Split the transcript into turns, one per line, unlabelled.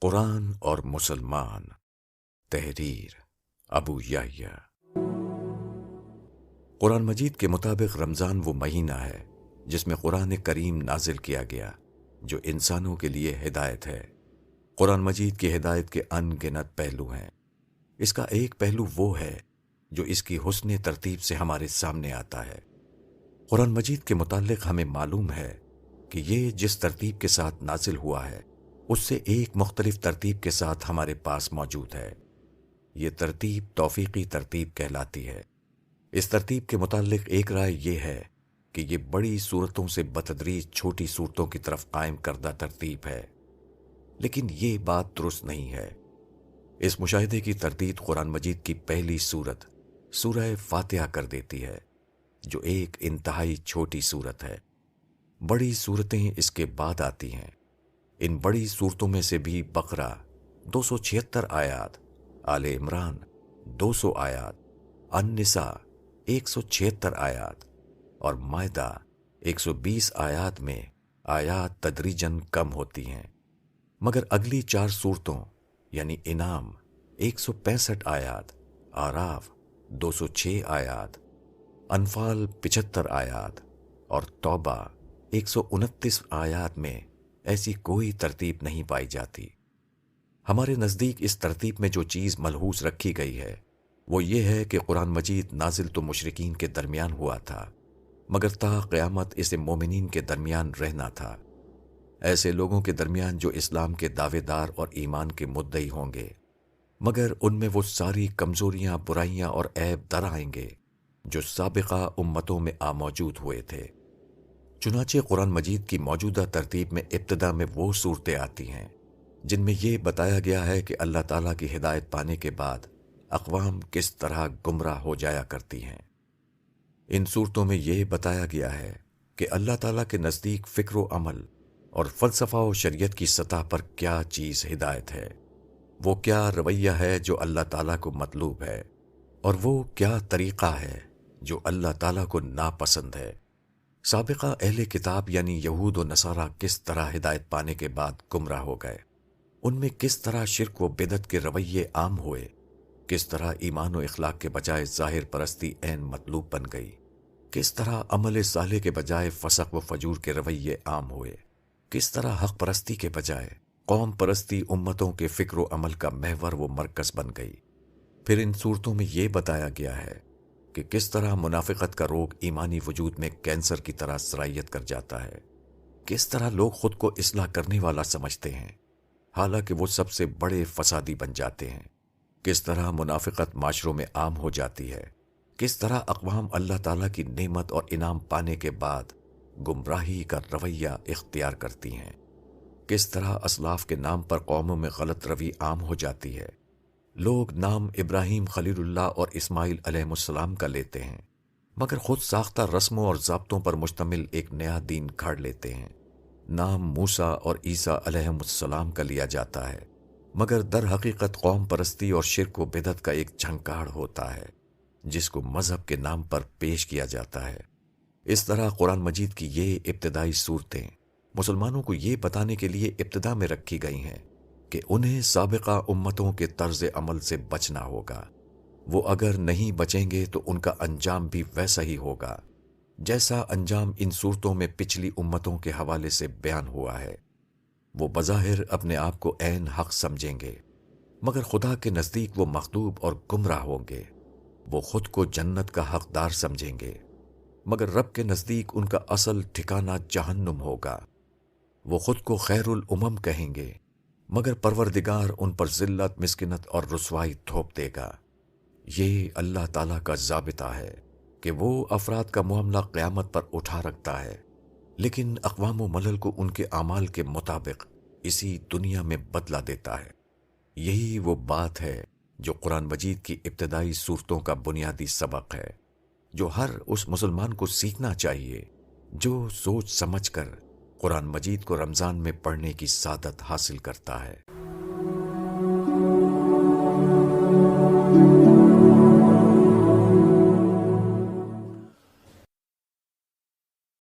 قرآن اور مسلمان، تحریر ابو یحییٰ۔ قرآن مجید کے مطابق رمضان وہ مہینہ ہے جس میں قرآن کریم نازل کیا گیا جو انسانوں کے لیے ہدایت ہے۔ قرآن مجید کی ہدایت کے ان گنت پہلو ہیں۔ اس کا ایک پہلو وہ ہے جو اس کی حسن ترتیب سے ہمارے سامنے آتا ہے۔ قرآن مجید کے متعلق ہمیں معلوم ہے کہ یہ جس ترتیب کے ساتھ نازل ہوا ہے اس سے ایک مختلف ترتیب کے ساتھ ہمارے پاس موجود ہے۔ یہ ترتیب توفیقی ترتیب کہلاتی ہے۔ اس ترتیب کے متعلق ایک رائے یہ ہے کہ یہ بڑی صورتوں سے بتدریج چھوٹی صورتوں کی طرف قائم کردہ ترتیب ہے، لیکن یہ بات درست نہیں ہے۔ اس مشاہدے کی تردید قرآن مجید کی پہلی سورت سورہ فاتحہ کر دیتی ہے، جو ایک انتہائی چھوٹی سورت ہے۔ بڑی صورتیں اس کے بعد آتی ہیں۔ ان بڑی صورتوں میں سے بھی بقرہ 276 آیات، آل عمران 200 آیات، النساء 176 آیات اور مائدہ 120 آیات میں آیات تدریجاً کم ہوتی ہیں، مگر اگلی 4 صورتوں یعنی انعام 165 آیات، اعراف 206 آیات، انفال 75 آیات اور توبہ 129 آیات میں ایسی کوئی ترتیب نہیں پائی جاتی۔ ہمارے نزدیک اس ترتیب میں جو چیز ملحوظ رکھی گئی ہے وہ یہ ہے کہ قرآن مجید نازل تو مشرکین کے درمیان ہوا تھا، مگر تا قیامت اسے مومنین کے درمیان رہنا تھا، ایسے لوگوں کے درمیان جو اسلام کے دعوے دار اور ایمان کے مدعی ہوں گے، مگر ان میں وہ ساری کمزوریاں، برائیاں اور عیب در آئیں گے جو سابقہ امتوں میں موجود ہوئے تھے۔ چنانچہ قرآن مجید کی موجودہ ترتیب میں ابتدا میں وہ صورتیں آتی ہیں جن میں یہ بتایا گیا ہے کہ اللہ تعالیٰ کی ہدایت پانے کے بعد اقوام کس طرح گمراہ ہو جایا کرتی ہیں۔ ان صورتوں میں یہ بتایا گیا ہے کہ اللہ تعالیٰ کے نزدیک فکر و عمل اور فلسفہ و شریعت کی سطح پر کیا چیز ہدایت ہے، وہ کیا رویہ ہے جو اللہ تعالیٰ کو مطلوب ہے، اور وہ کیا طریقہ ہے جو اللہ تعالیٰ کو ناپسند ہے۔ سابقہ اہل کتاب یعنی یہود و نصارہ کس طرح ہدایت پانے کے بعد گمراہ ہو گئے، ان میں کس طرح شرک و بدعت کے رویے عام ہوئے، کس طرح ایمان و اخلاق کے بجائے ظاہر پرستی عین مطلوب بن گئی، کس طرح عمل صالح کے بجائے فسق و فجور کے رویے عام ہوئے، کس طرح حق پرستی کے بجائے قوم پرستی امتوں کے فکر و عمل کا محور و مرکز بن گئی۔ پھر ان صورتوں میں یہ بتایا گیا ہے کہ کس طرح منافقت کا روگ ایمانی وجود میں کینسر کی طرح سرایت کر جاتا ہے، کس طرح لوگ خود کو اصلاح کرنے والا سمجھتے ہیں حالانکہ وہ سب سے بڑے فسادی بن جاتے ہیں، کس طرح منافقت معاشروں میں عام ہو جاتی ہے، کس طرح اقوام اللہ تعالیٰ کی نعمت اور انعام پانے کے بعد گمراہی کا رویہ اختیار کرتی ہیں، کس طرح اسلاف کے نام پر قوموں میں غلط روی عام ہو جاتی ہے۔ لوگ نام ابراہیم خلیل اللہ اور اسماعیل علیہ السلام کا لیتے ہیں، مگر خود ساختہ رسموں اور ضابطوں پر مشتمل ایک نیا دین گھڑ لیتے ہیں۔ نام موسیٰ اور عیسیٰ علیہ السلام کا لیا جاتا ہے، مگر در حقیقت قوم پرستی اور شرک و بدعت کا ایک جھنکاڑ ہوتا ہے جس کو مذہب کے نام پر پیش کیا جاتا ہے۔ اس طرح قرآن مجید کی یہ ابتدائی صورتیں مسلمانوں کو یہ بتانے کے لیے ابتدا میں رکھی گئی ہیں کہ انہیں سابقہ امتوں کے طرز عمل سے بچنا ہوگا۔ وہ اگر نہیں بچیں گے تو ان کا انجام بھی ویسا ہی ہوگا جیسا انجام ان صورتوں میں پچھلی امتوں کے حوالے سے بیان ہوا ہے۔ وہ بظاہر اپنے آپ کو عین حق سمجھیں گے، مگر خدا کے نزدیک وہ مغضوب اور گمراہ ہوں گے۔ وہ خود کو جنت کا حقدار سمجھیں گے، مگر رب کے نزدیک ان کا اصل ٹھکانہ جہنم ہوگا۔ وہ خود کو خیر الامم کہیں گے، مگر پروردگار ان پر ذلت، مسکنت اور رسوائی تھوپ دے گا۔ یہ اللہ تعالیٰ کا ضابطہ ہے کہ وہ افراد کا معاملہ قیامت پر اٹھا رکھتا ہے، لیکن اقوام و ملل کو ان کے اعمال کے مطابق اسی دنیا میں بدلہ دیتا ہے۔ یہی وہ بات ہے جو قرآن مجید کی ابتدائی صورتوں کا بنیادی سبق ہے، جو ہر اس مسلمان کو سیکھنا چاہیے جو سوچ سمجھ کر قرآن مجید کو رمضان میں پڑھنے کی سعادت حاصل کرتا ہے۔